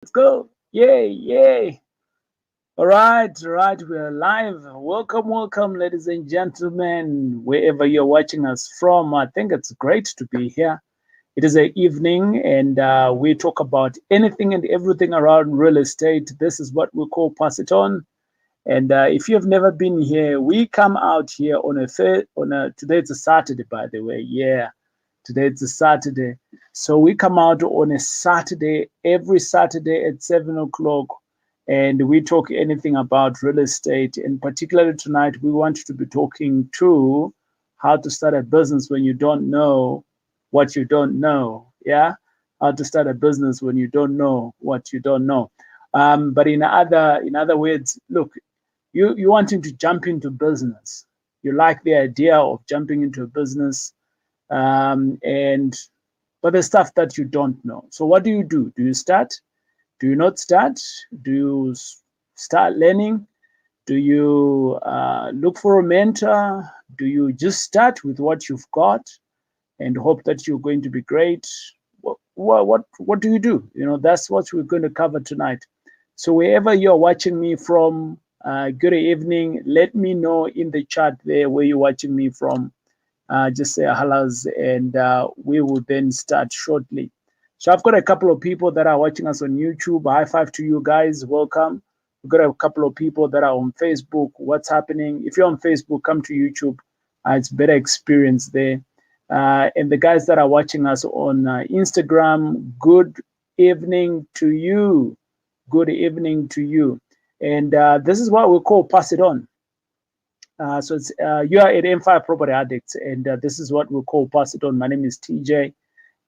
Let's go. Yay, yay. All right, we're live. Welcome, ladies and gentlemen, wherever you're watching us from. I think it's great to be here. It is an evening, and we talk about anything and everything around real estate. This is what we call Pass It On. And if you've never been here, we come out here on today it's a Saturday, by the way. Yeah, today it's a Saturday. So we come out on a Saturday, every Saturday at 7 o'clock, and we talk anything about real estate. And particularly tonight, we want to be talking to how to start a business when you don't know what you don't know. Yeah, how to start a business when you don't know what you don't know. But in other words, look, you wanting to jump into business. You like the idea of jumping into a business, and but the stuff that you don't know. So what do you do? Do you start? Do you not start? Do you start learning? Do you look for a mentor? Do you just start with what you've got and hope that you're going to be great? What do you do? That's what we're going to cover tonight. So wherever you're watching me from, good evening. Let me know in the chat there where you're watching me from. Just say hellos, and we will then start shortly. So I've got a couple of people that are watching us on YouTube. High five to you guys. Welcome. We've got a couple of people that are on Facebook. What's happening? If you're on Facebook, come to YouTube. It's better experience there. And the guys that are watching us on Instagram, good evening to you. Good evening to you. And this is what we call Pass It On. So it's you are at M5 Property Addicts, and this is what we call Pass It On. My name is TJ,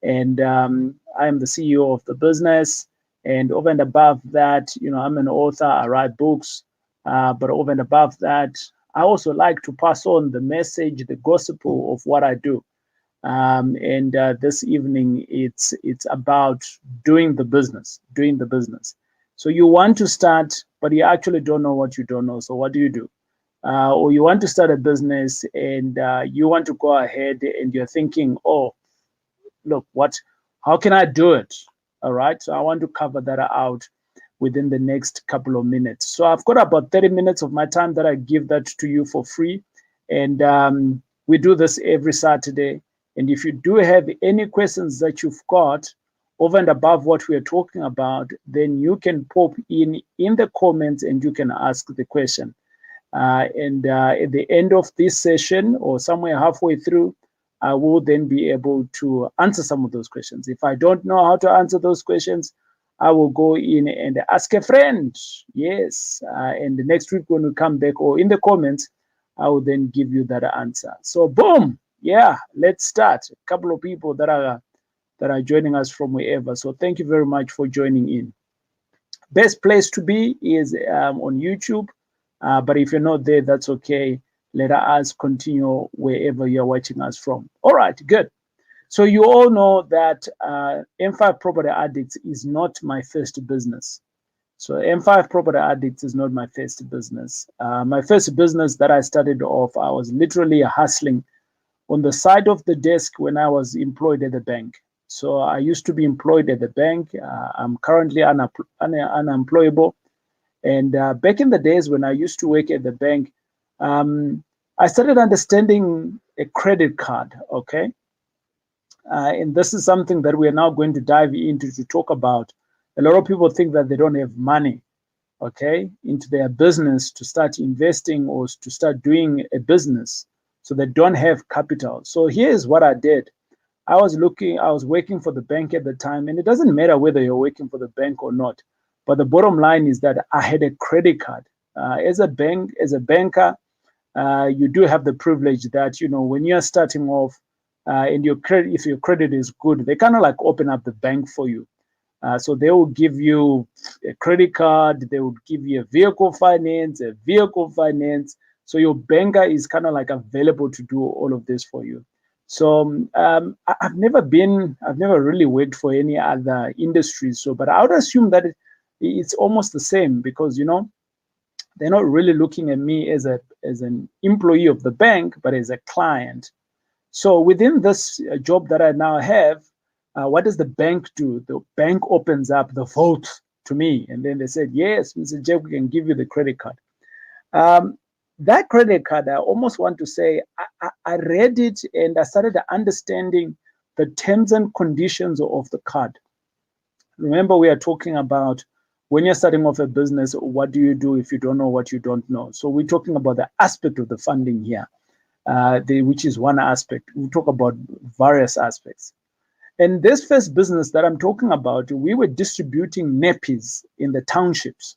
and I am the CEO of the business. And over and above that, I'm an author. I write books, but over and above that, I also like to pass on the message, the gospel of what I do. And this evening, it's about doing the business, doing the business. So you want to start, but you actually don't know what you don't know. So what do you do? Or you want to start a business and you want to go ahead and you're thinking, oh, look, how can I do it? All right. So I want to cover that out within the next couple of minutes. So I've got about 30 minutes of my time that I give that to you for free. And we do this every Saturday. And if you do have any questions that you've got over and above what we are talking about, then you can pop in the comments and you can ask the question. And at the end of this session or somewhere halfway through, I will then be able to answer some of those questions. If I don't know how to answer those questions, I will go in and ask a friend. Yes. And the next week when we come back or in the comments, I will then give you that answer. So boom. Yeah, let's start. A couple of people that are joining us from wherever. So thank you very much for joining in. Best place to be is on YouTube. But if you're not there, that's okay. Let us continue wherever you're watching us from. All right, good. So you all know that M5 Property Addicts is not my first business. So M5 Property Addicts is not my first business. My first business that I started off, I was literally hustling on the side of the desk when I was employed at the bank. So I used to be employed at the bank. I'm currently unemployable. And back in the days when I used to work at the bank, I started understanding a credit card, okay? And this is something that we are now going to dive into to talk about. A lot of people think that they don't have money, okay, into their business to start investing or to start doing a business. So they don't have capital. So here's what I did. I was working for the bank at the time, and it doesn't matter whether you're working for the bank or not. But the bottom line is that I had a credit card. As a banker, you do have the privilege that, when you're starting off and if your credit is good, they kind of like open up the bank for you. So they will give you a credit card, they would give you a vehicle finance. So your banker is kind of like available to do all of this for you. So I've never really worked for any other industry. So, but I would assume that it's almost the same because, they're not really looking at me as an employee of the bank, but as a client. So within this job that I now have, what does the bank do? The bank opens up the vault, to me. And then they said, yes, Mr. Jeff, we can give you the credit card. Um, that credit card, I almost want to say, I read it and I started understanding the terms and conditions of the card. Remember, we are talking about when you're starting off a business, what do you do if you don't know what you don't know? So we're talking about the aspect of the funding here, which is one aspect. We talk about various aspects. And this first business that I'm talking about, we were distributing nappies in the townships.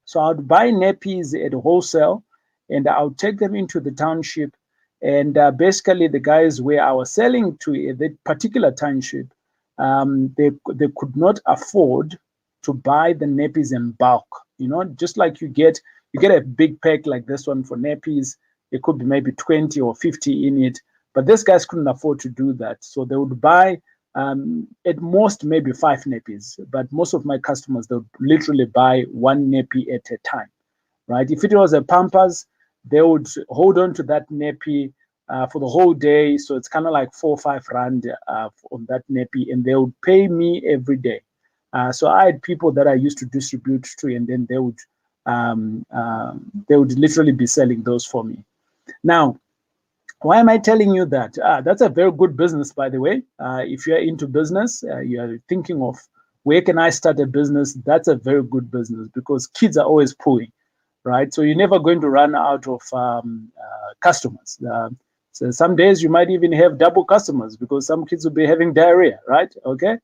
So I'd buy nappies at wholesale and I would take them into the township. And basically, the guys where I was selling to at that particular township, they could not afford to buy the nappies in bulk. You know, just like you get a big pack like this one for nappies, it could be maybe 20 or 50 in it. But these guys couldn't afford to do that. So they would buy at most maybe 5 nappies, but most of my customers, they would literally buy 1 nappy at a time, right? If it was a Pampers, they would hold on to that nappy for the whole day. So it's kind of like 4 or 5 rand on that nappy, and they would pay me every day. So I had people that I used to distribute to, and then they would literally be selling those for me. Now, why am I telling you that? That's a very good business, by the way. If you're into business, you're thinking of where can I start a business? That's a very good business because kids are always pulling, right? So you're never going to run out of customers. So some days you might even have double customers because some kids will be having diarrhea, right? Okay.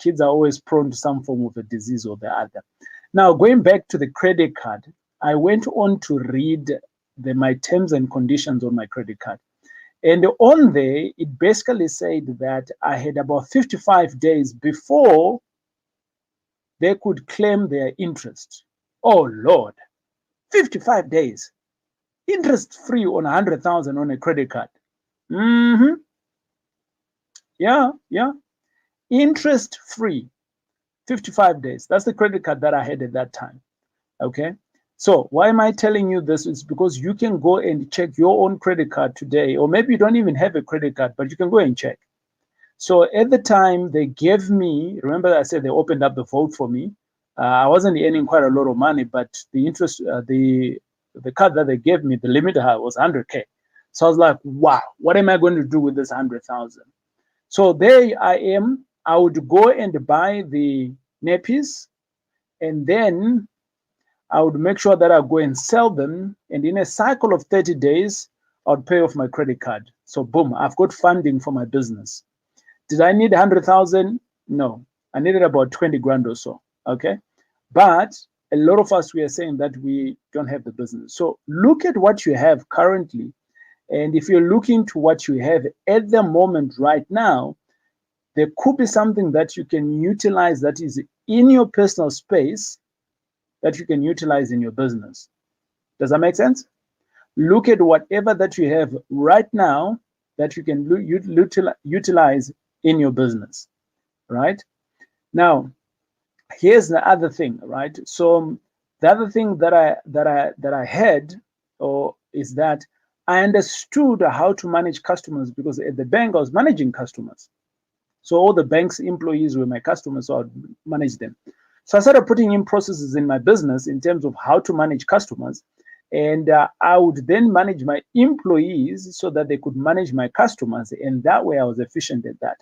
Kids are always prone to some form of a disease or the other. Now, going back to the credit card, I went on to read my terms and conditions on my credit card. And on there, it basically said that I had about 55 days before they could claim their interest. Oh, Lord, 55 days. Interest free on 100,000 on a credit card. Mm-hmm. Yeah. Interest free, 55 days. That's the credit card that I had at that time. Okay. So why am I telling you this? It's because you can go and check your own credit card today, or maybe you don't even have a credit card, but you can go and check. So at the time they gave me, remember I said they opened up the vote for me. I wasn't earning quite a lot of money, but the interest, the card that they gave me, the limit was 100K. So I was like, wow, what am I going to do with this 100,000? So there I am. I would go and buy the nappies, and then I would make sure that I go and sell them. And in a cycle of 30 days, I would pay off my credit card. So boom, I've got funding for my business. Did I need 100,000? No, I needed about 20 grand or so. Okay. But a lot of us, we are saying that we don't have the business. So look at what you have currently. And if you're looking to what you have at the moment right now, there could be something that you can utilize that is in your personal space that you can utilize in your business. Does that make sense? Look at whatever that you have right now that you can utilize in your business, right? Now, here's the other thing, right? So the other thing that I had, or is that I understood how to manage customers because at the bank I was managing customers. So all the bank's employees were my customers, so I'd manage them. So I started putting in processes in my business in terms of how to manage customers. And I would then manage my employees so that they could manage my customers. And that way I was efficient at that.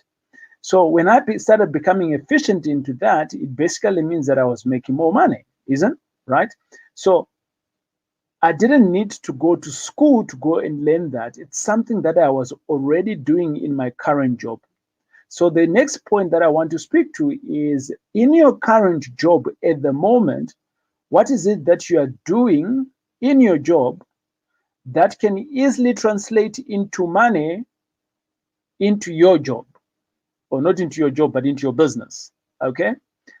So when I started becoming efficient into that, it basically means that I was making more money, isn't right? So I didn't need to go to school to go and learn that. It's something that I was already doing in my current job. So the next point that I want to speak to is in your current job at the moment, what is it that you are doing in your job that can easily translate into money into your job, or not into your job, but into your business? Okay.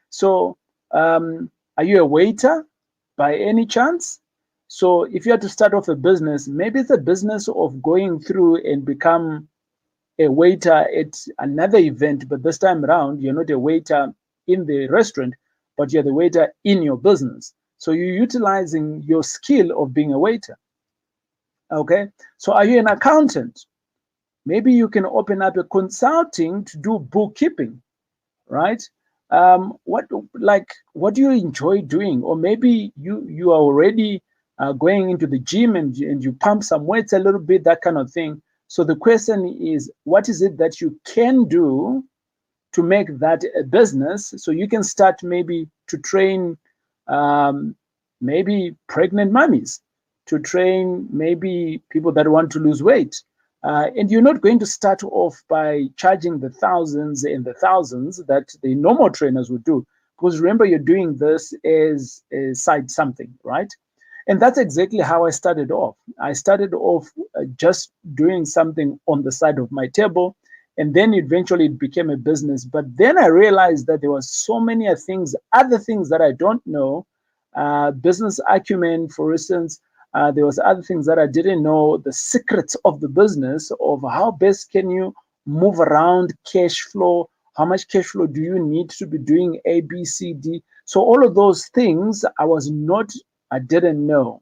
So are you a waiter by any chance? So if you had to start off a business, maybe it's a business of going through and become a waiter at another event, but this time around, you're not a waiter in the restaurant, but you're the waiter in your business. So you're utilizing your skill of being a waiter. Okay. So are you an accountant? Maybe you can open up a consulting to do bookkeeping, right? what do you enjoy doing? Or maybe you are already going into the gym and you pump some weights a little bit, that kind of thing. So the question is, what is it that you can do to make that a business? So you can start maybe to train um, maybe pregnant mummies, to train maybe people that want to lose weight. And you're not going to start off by charging the thousands and the thousands that the normal trainers would do. Because remember, you're doing this as a side something, right? And that's exactly how I started off. I started off just doing something on the side of my table, and then eventually it became a business. But then I realized that there were so many things, other things that I don't know, business acumen, for instance. There was other things that I didn't know, the secrets of the business, of how best can you move around cash flow, how much cash flow do you need to be doing A, B, C, D. So all of those things I didn't know.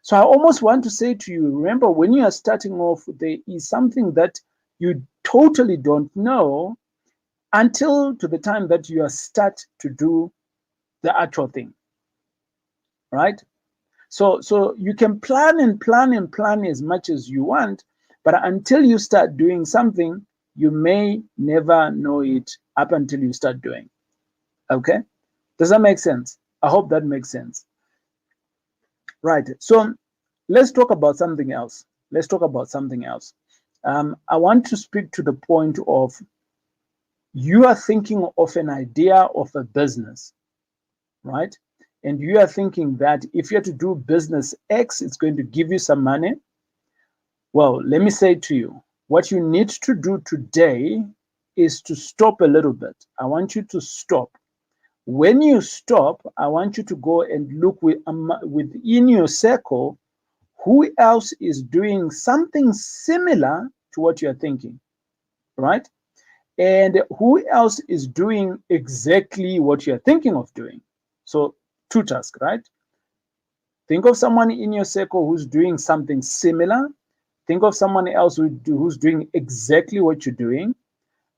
So I almost want to say to you, remember, when you are starting off, there is something that you totally don't know until to the time that you are start to do the actual thing, right? So you can plan and plan and plan as much as you want, but until you start doing something, you may never know it up until you start doing. Okay? Does that make sense? I hope that makes sense. Right. So let's talk about something else. Let's talk about something else. I want to speak to the point of, you are thinking of an idea of a business, right? And you are thinking that if you're to do business X, it's going to give you some money. Well, let me say to you, what you need to do today is to stop a little bit. I want you to stop. When you stop, I want you to go and look within your circle, who else is doing something similar to what you're thinking, right? And who else is doing exactly what you're thinking of doing. So, two tasks, right? Think of someone in your circle who's doing something similar. Think of someone else who's doing exactly what you're doing.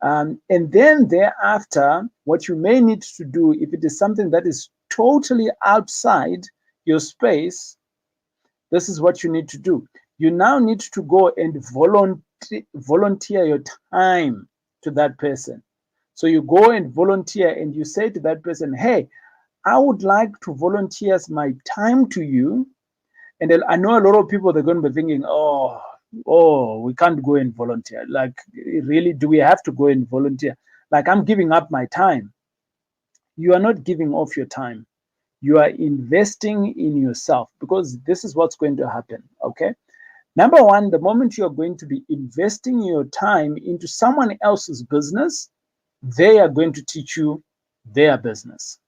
And then thereafter, what you may need to do, if it is something that is totally outside your space, this is what you need to do. You now need to go and volunteer your time to that person. So you go and volunteer and you say to that person, hey, I would like to volunteer my time to you. And I know a lot of people, they're going to be thinking, we can't go and volunteer. Like, really, do we have to go and volunteer? Like, I'm giving up my time. You are not giving off your time. You are investing in yourself, because this is what's going to happen. Okay. Number one, the moment you're going to be investing your time into someone else's business, they are going to teach you their business.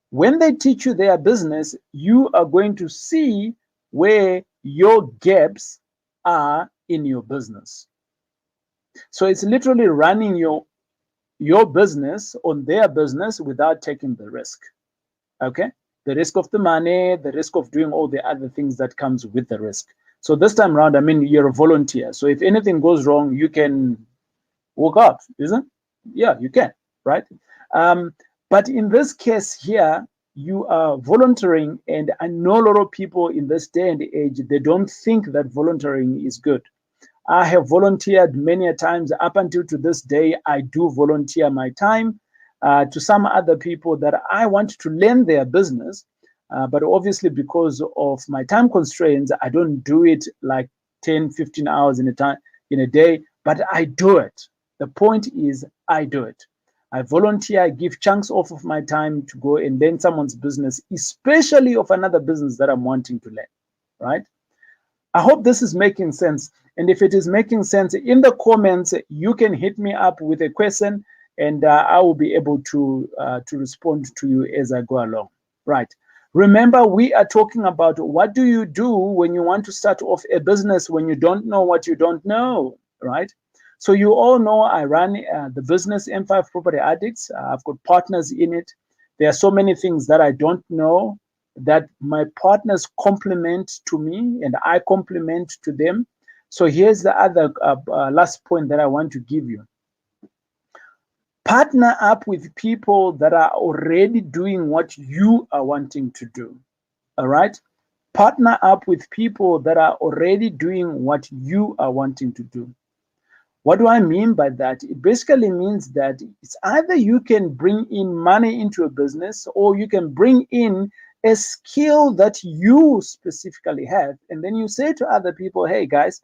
When they teach you their business, you are going to see where your gaps are in your business. So it's literally running your business on their business without taking the risk. Okay? The risk of the money, the risk of doing all the other things that comes with the risk. So this time around, I mean, you're a volunteer. So if anything goes wrong, you can walk out, isn't it? Yeah, you can, right? But in this case here, you are volunteering, and I know a lot of people in this day and age, they don't think that volunteering is good. I have volunteered many a times. Up until to this day, I do volunteer my time to some other people that I want to learn their business. But obviously, because of my time constraints, I don't do it like 10, 15 hours in a day, but I do it. The point is, I do it. I volunteer, I give chunks off of my time to go and learn someone's business, especially of another business that I'm wanting to learn, right? I hope this is making sense. And if it is making sense, in the comments, you can hit me up with a question, and I will be able to respond to you as I go along. Right. Remember, we are talking about what do you do when you want to start off a business when you don't know what you don't know, right? So you all know I run the business M5 Property Addicts. I've got partners in it. There are so many things that I don't know that my partners compliment to me and I compliment to them. So here's the other last point that I want to give you. Partner up with people that are already doing what you are wanting to do. All right? Partner up with people that are already doing what you are wanting to do. What do I mean by that? It basically means that it's either you can bring in money into a business or you can bring in a skill that you specifically have. And then you say to other people, hey guys,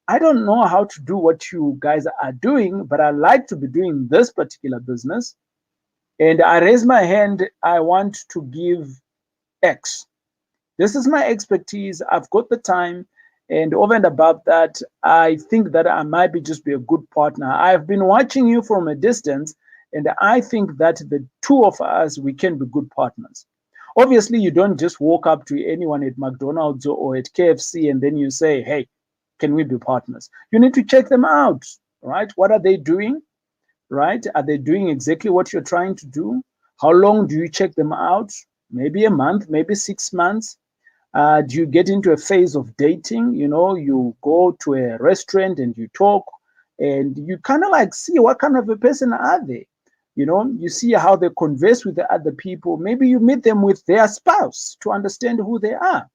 I don't know how to do what you guys are doing, but I like to be doing this particular business. And I raise my hand, I want to give X. This is my expertise. I've got the time. And over and above that, I think that I might just be a good partner. I've been watching you from a distance, and I think that the two of us, we can be good partners. Obviously, you don't just walk up to anyone at McDonald's or at KFC and then you say, hey, can we be partners? You need to check them out, right? What are they doing, right? Are they doing exactly what you're trying to do? How long do you check them out? Maybe a month, maybe 6 months. Do you get into a phase of dating? You know, you go to a restaurant and you talk and you kind of like see what kind of a person are they. You know, you see how they converse with the other people. Maybe you meet them with their spouse to understand who they are,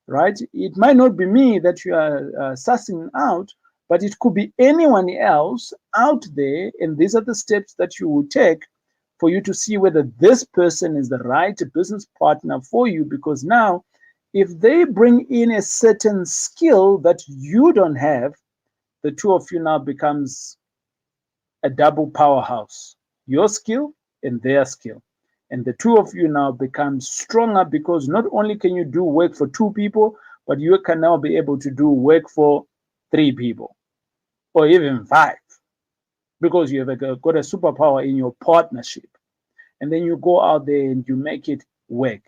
right? It might not be me that you are sussing out, but it could be anyone else out there. And these are the steps that you will take for you to see whether this person is the right business partner for you. Because now, if they bring in a certain skill that you don't have, the two of you now becomes a double powerhouse. Your skill and their skill. And the two of you now become stronger because not only can you do work for two people, but you can now be able to do work for three people or even five because you have got a superpower in your partnership. And then you go out there and you make it work.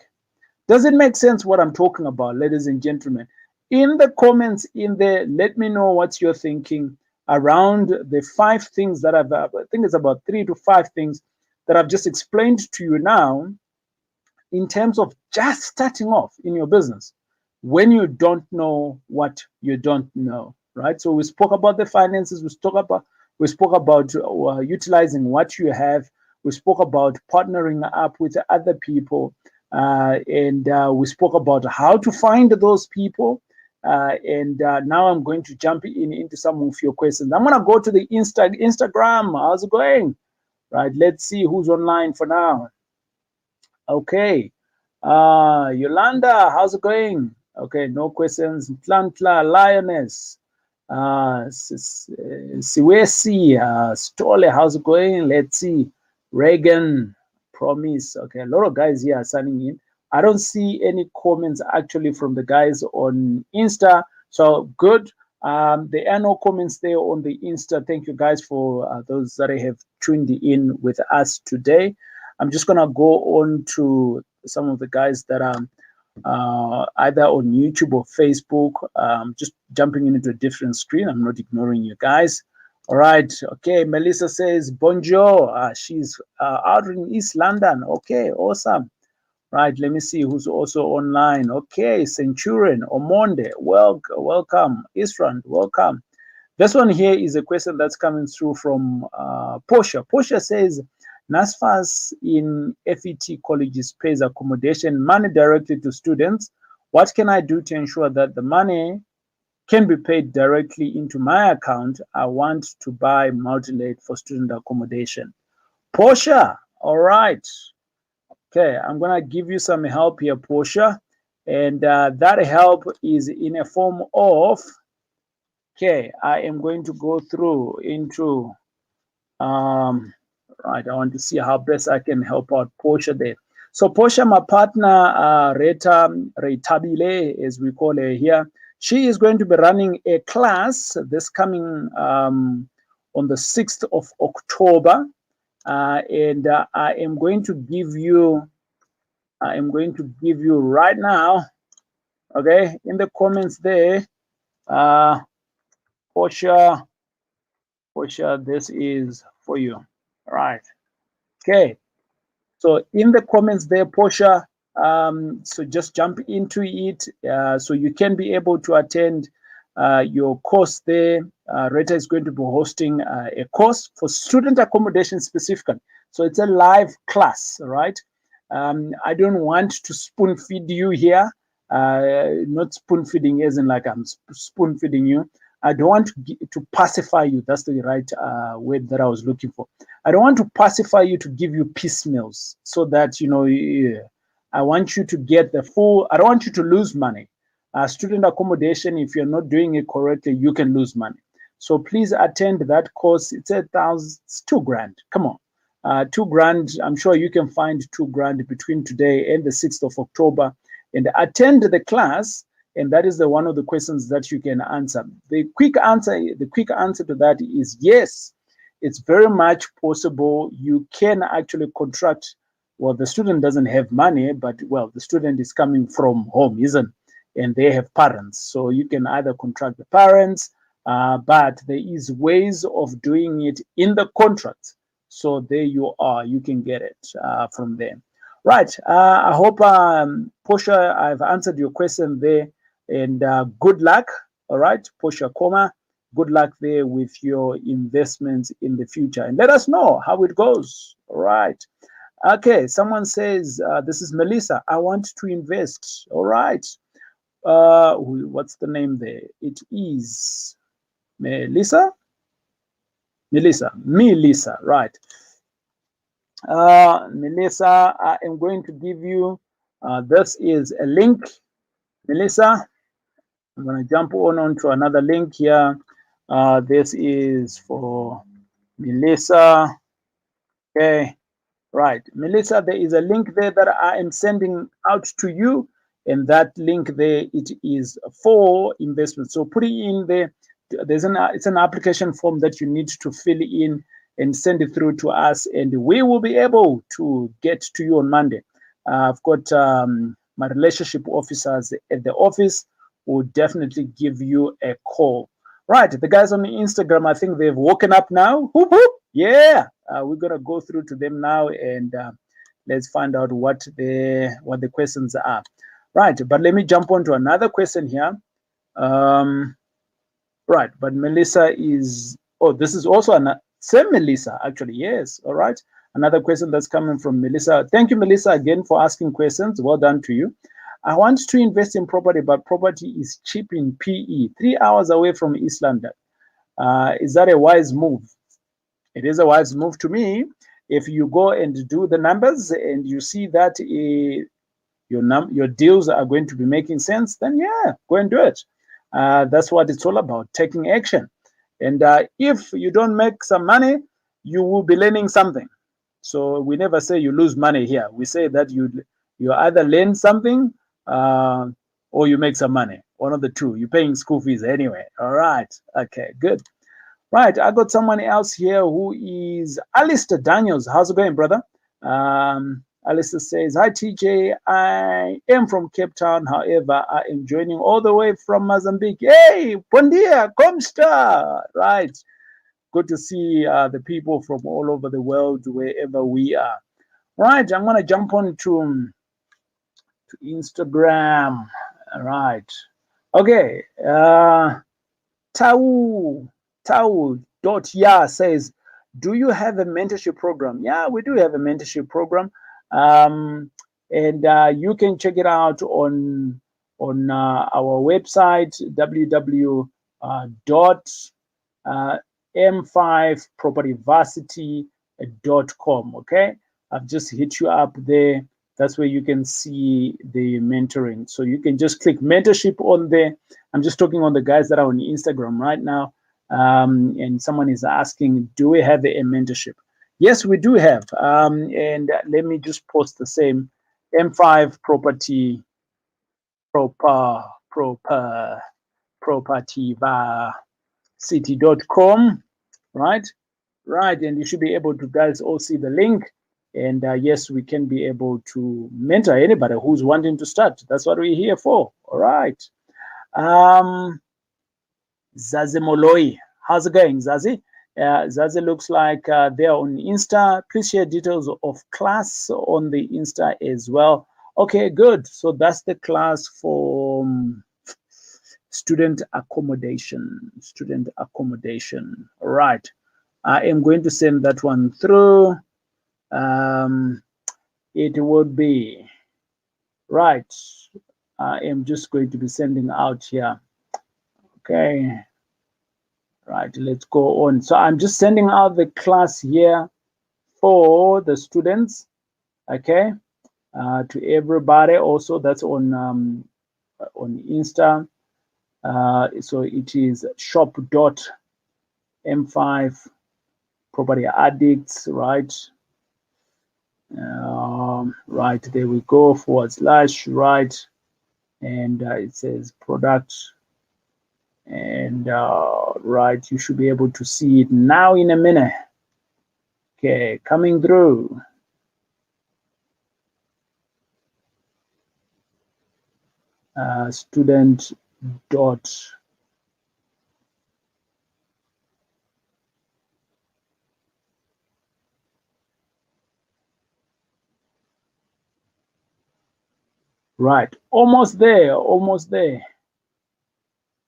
Does it make sense what I'm talking about, ladies and gentlemen? In the comments in there, let me know what you're thinking around the 5 things that I think it's about 3 to 5 things that I've just explained to you now in terms of just starting off in your business when you don't know what you don't know, right? So we spoke about the finances, we spoke about utilizing what you have, we spoke about partnering up with other people, and we spoke about how to find those people. And now I'm going to jump into some of your questions. I'm going to go to the Instagram. How's it going? Right. Let's see who's online for now. Okay. Yolanda, how's it going? Okay, no questions. Tlantla, Lioness. Siwesi, Stole, how's it going? Let's see. Reagan, Promise. Okay, a lot of guys here are signing in. I don't see any comments actually from the guys on Insta. So good. There are no comments there on the Insta. Thank you guys for those that have tuned in with us today. I'm just gonna go on to some of the guys that are either on YouTube or Facebook. Just jumping into a different screen. I'm not ignoring you guys. All right. Okay. Melissa says bonjour. She's out in East London. Okay. Awesome. Right. Let me see who's also online. Okay. Centurion, Omonde, welcome. Isran, welcome. This one here is a question that's coming through from Portia. Portia says, NSFAS in FET colleges pays accommodation money directly to students. What can I do to ensure that the money can be paid directly into my account? I want to buy multi-late for student accommodation. Portia, all right. Okay, I'm going to give you some help here, Portia. And that help is in a form of, okay, I am going to go through into, right, I want to see how best I can help out Portia there. So Portia, my partner, Reta Reitabile, as we call her here, she is going to be running a class this coming on the 6th of October. And I am going to give you right now, okay, in the comments there, Portia, this is for you. All right. Okay. So in the comments there, Portia, so just jump into it so you can be able to attend your course there. Rita is going to be hosting a course for student accommodation specifically. So it's a live class, right? I don't want to spoon feed you here. Not spoon feeding as in like I'm spoon feeding you. I don't want to pacify you. That's the right word that I was looking for. I don't want to pacify you to give you piecemeals so that, you know, I want you to get the full, I don't want you to lose money. Student accommodation, if you're not doing it correctly, you can lose money. So please attend that course. It's it's $2,000. Come on. $2,000. I'm sure you can find $2,000 between today and the 6th of October and attend the class. And that is one of the questions that you can answer. The quick answer to that is yes. It's very much possible. You can actually contract. Well, the student doesn't have money, but well, the student is coming from home, isn't? And they have parents, so you can either contract the parents, but there is ways of doing it in the contract. So there you are. You can get it from there. Right. I hope, Portia, I've answered your question there. And good luck. All right, Portia Koma. Good luck there with your investments in the future. And let us know how it goes. All right. Okay. Someone says, this is Melissa. I want to invest. All right. What's the name there? It is Melissa. Melissa, right. Melissa, I am going to give you, this is a link. Melissa, I'm going to jump on to another link here. This is for Melissa. Okay, right. Melissa, there is a link there that I am sending out to you. And that link there, it is for investment. So put it in there. It's an application form that you need to fill in and send it through to us, and we will be able to get to you on Monday. I've got my relationship officers at the office will definitely give you a call. Right, the guys on the Instagram, I think they've woken up now. Whoop, whoop. Yeah, we're gonna go through to them now, and let's find out what the questions are. Right, but let me jump on to another question here. Right, but Melissa is, oh, this is also same Melissa, actually, yes, all right. Another question that's coming from Melissa. Thank you, Melissa, again for asking questions. Well done to you. I want to invest in property, but property is cheap in PE, 3 hours away from East London. Is that a wise move? It is a wise move to me. If you go and do the numbers and you see that your deals are going to be making sense, then yeah, go and do it. That's what it's all about, taking action. And if you don't make some money, you will be learning something. So we never say you lose money here. We say that you either learn something or you make some money. One of the two. You're paying school fees anyway. All right. Okay, good. Right. I got someone else here who is Alistair Daniels. How's it going, brother? Alistair says, hi, TJ. I am from Cape Town. However, I am joining all the way from Mozambique. Hey, bon dia, como está? Right. Good to see the people from all over the world, wherever we are. Right. I'm going to jump on to Instagram. All right. Okay. Tau.ya says, do you have a mentorship program? Yeah, we do have a mentorship program. And you can check it out on our website, www.m5propertyvarsity.com. Okay, I've just hit you up there. That's where you can see the mentoring. So you can just click mentorship on there. I'm just talking on the guys that are on Instagram right now. And someone is asking, do we have a mentorship? Yes, we do have. And let me just post the same M5 property propertyvarsity.com, right? Right, and you should be able to guys all see the link. And yes, we can be able to mentor anybody who's wanting to start. That's what we're here for. All right. Zazi Moloi. How's it going, Zazi? Zazi looks like they're on Insta. Please share details of class on the Insta as well. Okay, good. So that's the class for student accommodation. Student accommodation. All right. I am going to send that one through. It would be right. I am just going to be sending out here. Okay. Right. Let's go on. So I'm just sending out the class here for the students. Okay. To everybody. Also, that's on Insta. So it is shop.m5 property addicts, right? Right, there we go, / right, and it says product, and right, you should be able to see it now in a minute. Okay, coming through. Student dot right, almost there, almost there.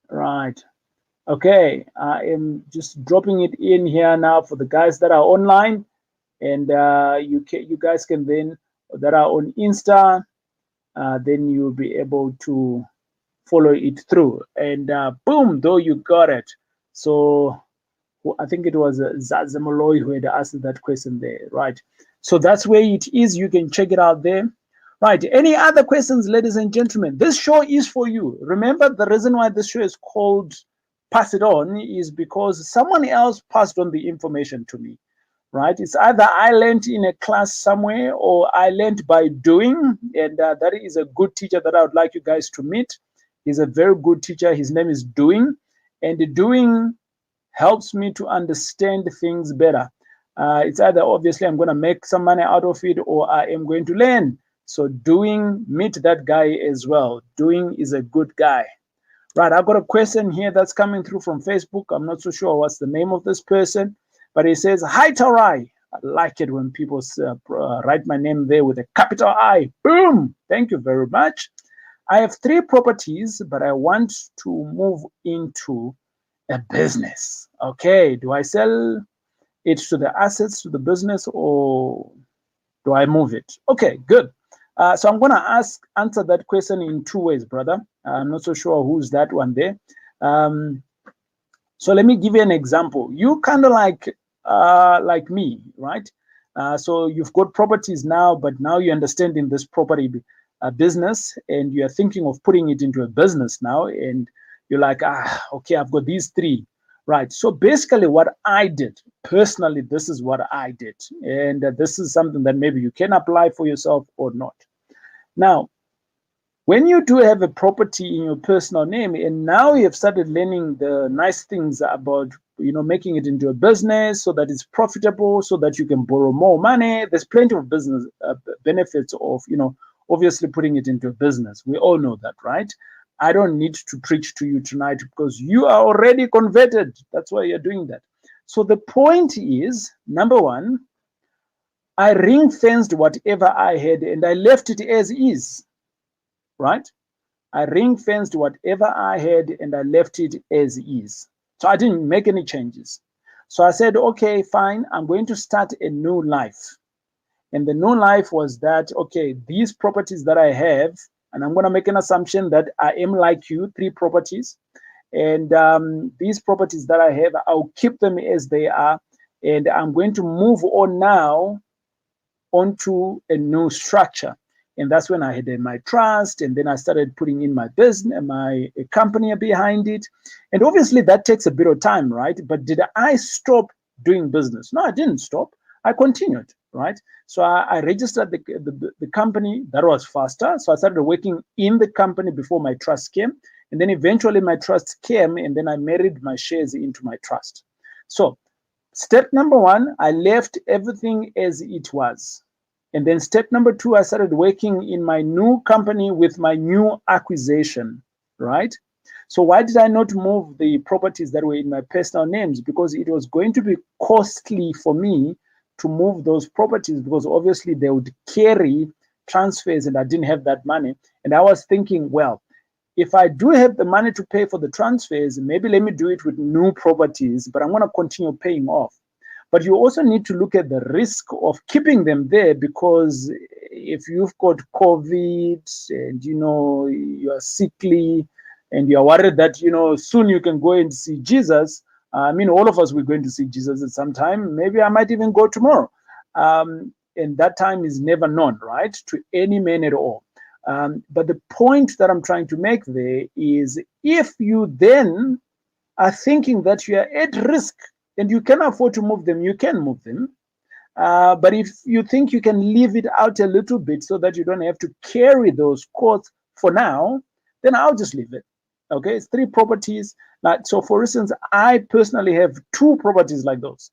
Right. Okay, I am just dropping it in here now for the guys that are online, and you guys can then, that are on Insta, then you'll be able to follow it through, and boom, though you got it. So I think it was Zazamoloy who had asked that question there, right? So that's where it is. You can check it out there. Right. Any other questions, ladies and gentlemen? This show is for you. Remember, the reason why this show is called Pass It On is because someone else passed on the information to me, right? It's either I learned in a class somewhere or I learned by doing, and that is a good teacher that I would like you guys to meet. He's a very good teacher. His name is Doing, and Doing helps me to understand things better. It's either obviously I'm going to make some money out of it or I am going to learn. So Doing, meet that guy as well. Doing is a good guy. Right, I've got a question here that's coming through from Facebook. I'm not so sure what's the name of this person, but he says, hi, Taurai. I like it when people write my name there with a capital I. Boom! Thank you very much. I have 3 properties, but I want to move into a business. Okay, do I sell it to the assets to the business or do I move it? Okay, good. So I'm going to answer that question in 2 ways, brother. I'm not so sure who's that one there. So let me give you an example. You kind of like me, right? So you've got properties now, but now you're understanding this property business, and you're thinking of putting it into a business now, and you're like, okay, I've got these 3. Right. So basically what I did, personally, this is what I did. And this is something that maybe you can apply for yourself or not. Now, when you do have a property in your personal name, and now you have started learning the nice things about, making it into a business so that it's profitable, so that you can borrow more money. There's plenty of business benefits of, obviously putting it into a business. We all know that, right? I don't need to preach to you tonight because you are already converted. That's why you're doing that. So the point is, number one, I ring-fenced whatever I had and I left it as is, right? I ring-fenced whatever I had and I left it as is. So I didn't make any changes. So I said, okay, fine, I'm going to start a new life. And the new life was that, okay, these properties that I have, and I'm going to make an assumption that I am like you, 3 properties. And these properties that I have, I'll keep them as they are. And I'm going to move on now onto a new structure. And that's when I had my trust, and then I started putting in my business, my company behind it. And obviously that takes a bit of time, right? But did I stop doing business? No, I didn't stop. I continued, right? So I registered the company. That was faster. So I started working in the company before my trust came. And then eventually my trust came, and then I married my shares into my trust. So step number 1, I left everything as it was. And then step number 2, I started working in my new company with my new acquisition, right? So why did I not move the properties that were in my personal names? Because it was going to be costly for me to move those properties, because obviously they would carry transfers and I didn't have that money. And I was thinking, well, if I do have the money to pay for the transfers, maybe let me do it with new properties, but I'm going to continue paying off. But you also need to look at the risk of keeping them there, because if you've got COVID and you're sickly and you're worried that soon you can go and see Jesus. I mean, all of us we're going to see Jesus at some time. Maybe I might even go tomorrow. And that time is never known, right? To any man at all. But the point that I'm trying to make there is, if you then are thinking that you are at risk and you can afford to move them, you can move them. But if you think you can leave it out a little bit so that you don't have to carry those costs for now, then I'll just leave it. Okay, it's 3 properties. So for instance, I personally have 2 properties like those.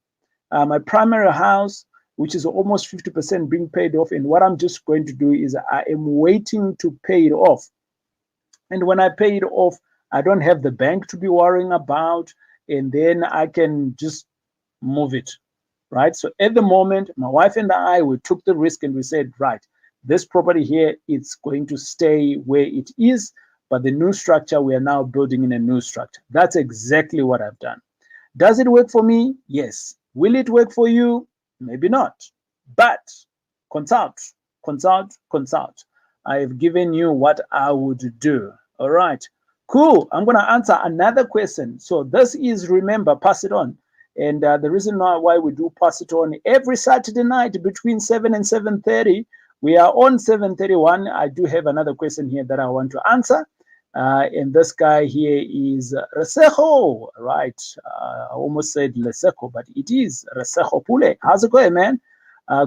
My primary house, which is almost 50% being paid off. And what I'm just going to do is I am waiting to pay it off. And when I pay it off, I don't have the bank to be worrying about. And then I can just move it, right? So at the moment, my wife and I, we took the risk and we said, right, this property here, it's going to stay where it is. But the new structure, we are now building in a new structure. That's exactly what I've done. Does it work for me? Yes. Will it work for you? Maybe not. But consult, consult, consult. I've given you what I would do. All right. Cool. I'm going to answer another question. So this is, remember, pass it on. And the reason why we do pass it on every Saturday night between 7 and 7:30, we are on 7:31. I do have another question here that I want to answer. And this guy here is Resejo, right? I almost said Leseco, but it is Resejo Pule. How's it going, man?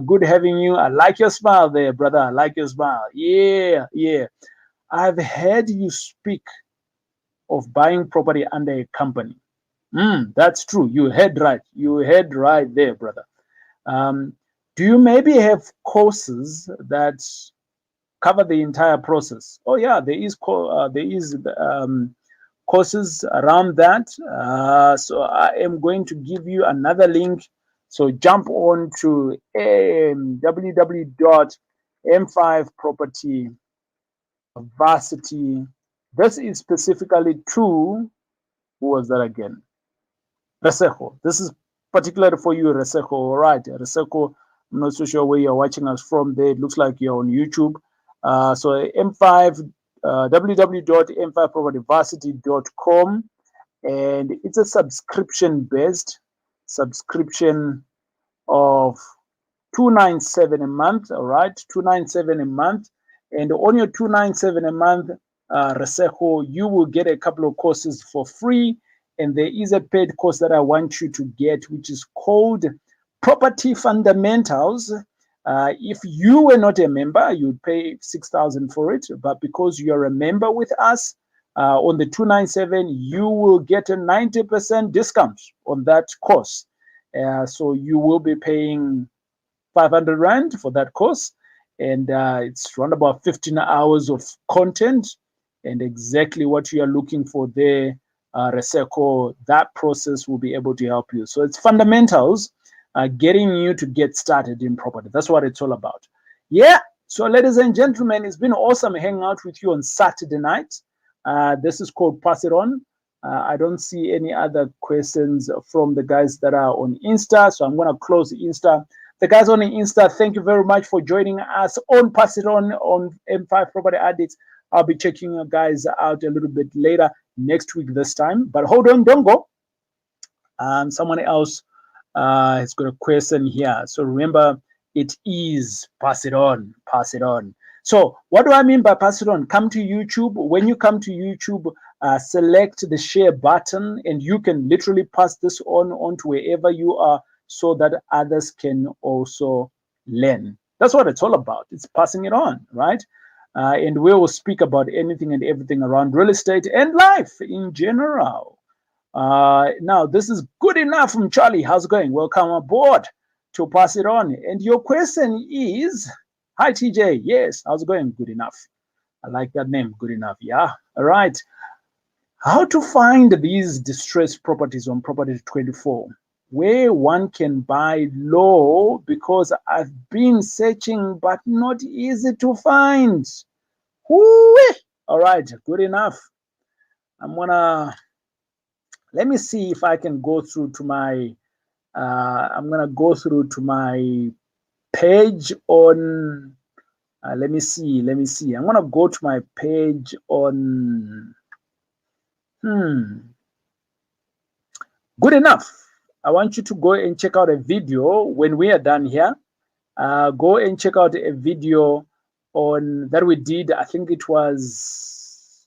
Good having you. I like your smile there, brother. I like your smile. Yeah, yeah. I've heard you speak of buying property under a company. That's true. You heard right. You heard right there, brother. Do you maybe have courses that cover the entire process? Oh yeah, there is courses around that. So I am going to give you another link. So jump on to www.m5propertyvarsity. This is specifically to, who was that again? Resejo. This is particularly for you, Resejo. All right, Resejo. I'm not so sure where you're watching us from there. It looks like you're on YouTube. So M5, www.m5propertyvarsity.com, and it's a subscription-based subscription of $297 a month. All right, $297 a month, and on your $297 a month, Resejo, you will get a couple of courses for free. And there is a paid course that I want you to get, which is called Property Fundamentals. If you were not a member, you'd pay $6,000 for it. But because you're a member with us, on the 297, you will get a 90% discount on that course. So you will be paying 500 Rand for that course. And it's around about 15 hours of content and exactly what you are looking for there. Reseco, that process will be able to help you. So it's fundamentals, getting you to get started in property. That's what it's all about. Yeah. So ladies and gentlemen, it's been awesome hanging out with you on Saturday night. This is called Pass It On. I don't see any other questions from the guys that are on Insta. So I'm going to close Insta. The guys on the Insta, thank you very much for joining us on Pass It on M5 Property Addicts. I'll be checking you guys out a little bit later next week this time. But hold on, don't go. Someone else has got a question here. So remember, it is pass it on, pass it on. So what do I mean by pass it on? Come to YouTube. When you come to YouTube, select the share button, and you can literally pass this on to wherever you are so that others can also learn. That's what it's all about. It's passing it on, right? And we will speak about anything and everything around real estate and life in general. Now, this is good enough from Charlie. How's it going? Welcome aboard to Pass It On. And your question is, hi, TJ. Yes, how's it going? Good enough. I like that name, good enough. Yeah, all right. How to find these distressed properties on Property 24, where one can buy low, because I've been searching, but not easy to find. Whoo-wee. All right, good enough. Let me see if I can go through to my, I'm gonna go through to my page on, let me see. I'm gonna go to my page on, good enough. I want you to go and check out a video when we are done here. Go and check out a video on that we did. I think it was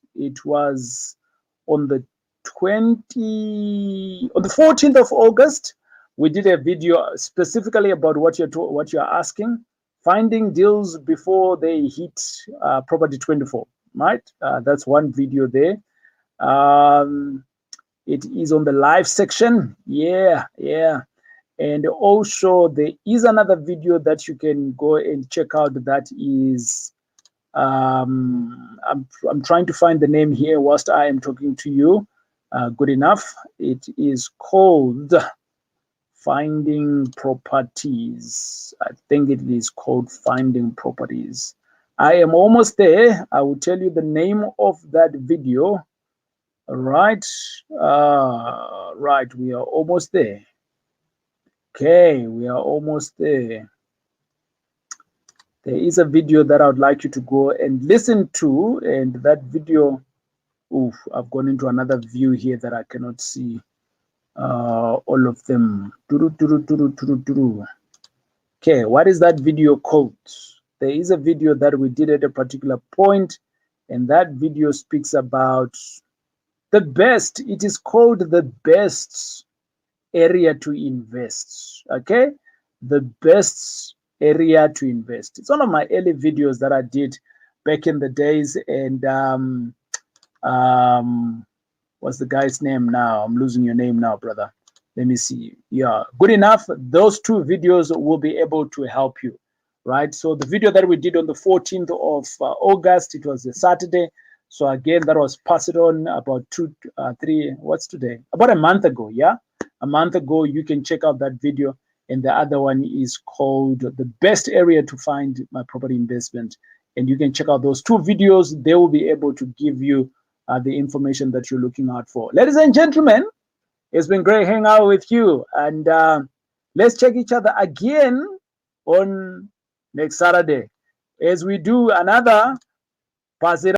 on the 14th of August. We did a video specifically about what you're asking, finding deals before they hit property 24. Right, that's one video there. It is on the live section. Yeah. And also there is another video that you can go and check out that is, I'm trying to find the name here whilst I am talking to you. Good enough. It is called Finding Properties. I think it is called Finding Properties. I am almost there. I will tell you the name of that video. Right. Right, we are almost there. Okay, we are almost there. There is a video that I would like you to go and listen to, and that video, oof, I've gone into another view here that I cannot see all of them. Okay, what is that video called? There is a video that we did at a particular point, and that video speaks about the best. It is called the best area to invest. Okay, the best area to invest. It's one of my early videos that I did back in the days, and what's the guy's name now? I'm losing your name now, brother. Let me see. Yeah, good enough. Those two videos will be able to help you, right? So the video that we did on the 14th of August, it was a Saturday. So again, that was passed on about what's today? About a month ago, yeah? A month ago. You can check out that video. And the other one is called The Best Area to Find My Property Investment. And you can check out those two videos. They will be able to give you the information that you're looking out for. Ladies and gentlemen, it's been great hanging out with you. And let's check each other again on next Saturday as we do another Pass It